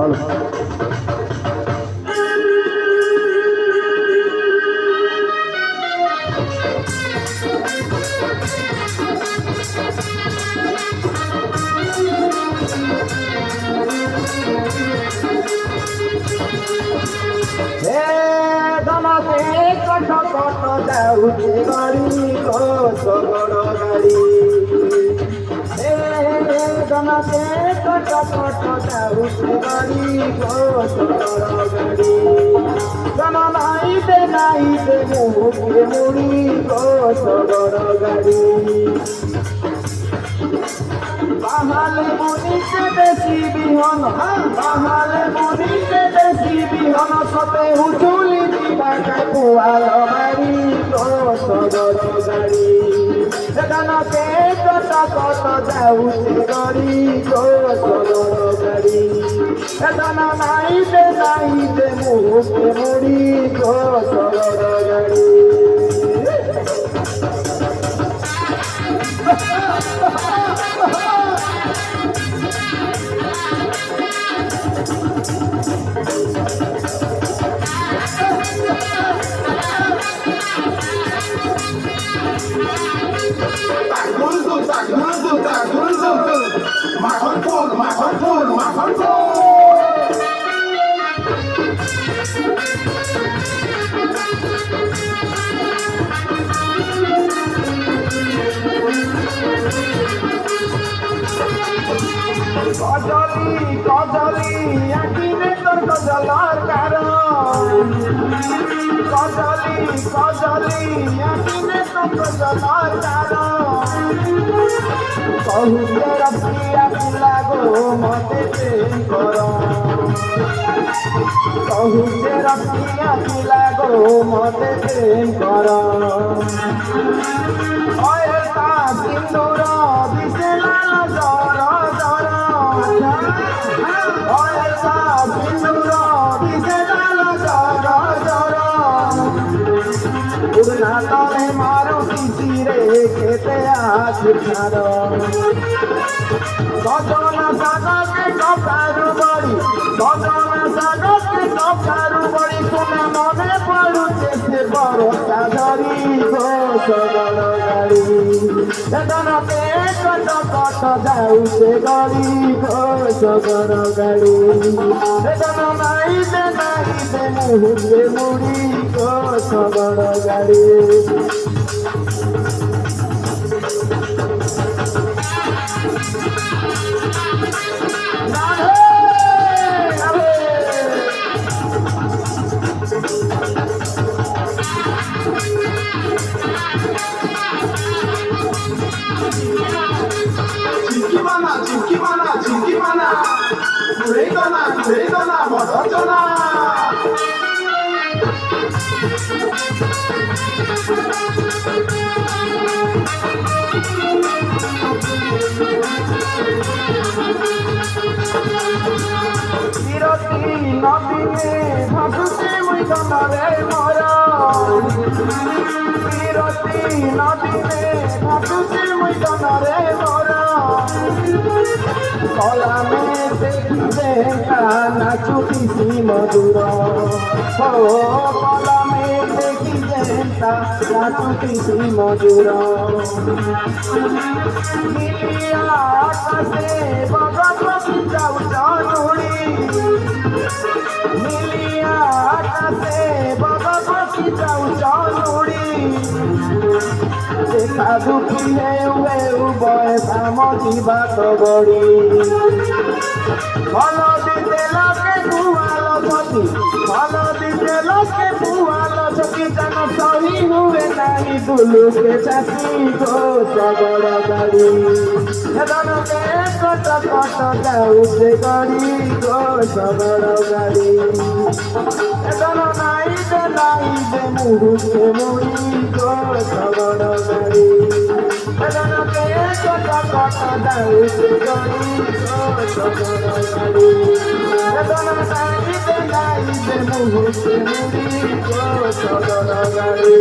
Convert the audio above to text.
ভালো। কট কট যাଉଛି গাড়ি শগড় গাড়ি জনতে কট কট যাଉଛି গাড়ি শগড় গাড়ি জন নাইতে নাইতে মুখে মুড়ি শগড় গাড়ি বাহালে মনিতে দেশি বিহন বাহালে মনিতে দেশি বিহন সতে হুচুলি দিবাকে পুয়াল মারি শগড় গাড়ি জনতে কত কত যাଉଛି গাড়ি শগড় গাড়ি জন নাইতে নাইতে মুখে মুড়ি শগড় গাড়ি কজলি কজলি আকিনে তোর কজলার কারণ কজলি কজলি আকিনে তোর কজলার কারণ কহুতে রখিয়া লাগো মতে প্রেম কর কহুতে রখিয়া লাগো মতে প্রেম কর অয়তা সিন্দুর দিশে লাল জর জর অয়তা সিন্দুর দিশে লাল জর জর উড়না তলে মারো শিশিরে খেতে আসি ছাড় সজনা সাগরকে কপারু বড়ি সজনা সাগরকে কপারু বড়ি শুনে মনে পড়ুছে সে বড় সাগরী শগড় গাড়ি জনতে কত কত যাଉଛି গাড়ি শগড় গাড়ি জন নাইতে নাইতে মুহুকে মুড়ি শগড় গাড়ি চিঙ্কিমানা ঘুরে না মদনা বিরতি নদীতে ভাসুছে মুই গঙ্গারে মরা বিরতি নদীতে ভাসুছে মুই গঙ্গারে মরা কলামে দেখিবে নাচুটিছি মধুর কলামে দেখিবে নাচুটিছি মধুর নীলিয়া আকাশে বগবগি যাউছ নুড়ি নীলিয়া আকাশে বগবগি যাউছ নুড়ি দেখা দুঃখী হেউ হেউ বয়সা মজিবা তো গড়ি ভাল দিতে লোকে পুয়াল সখী ভাল দিতে লোকে পুয়াল সখী যেন সহি হুয়ে নাই দুলুকে চাষি শগড় গাড়ি জনতে কত কত যাଉଛି গাড়ি শগড় গাড়ি জন নাইতে নাইতে মুহুকে মুড়ি শগড় গাড়ি জনতে কত কত যাଉଛି গাড়ি শগড় গাড়ি জন নাইতে নাইতে মুহুকে মুড়ি শগড় গাড়ি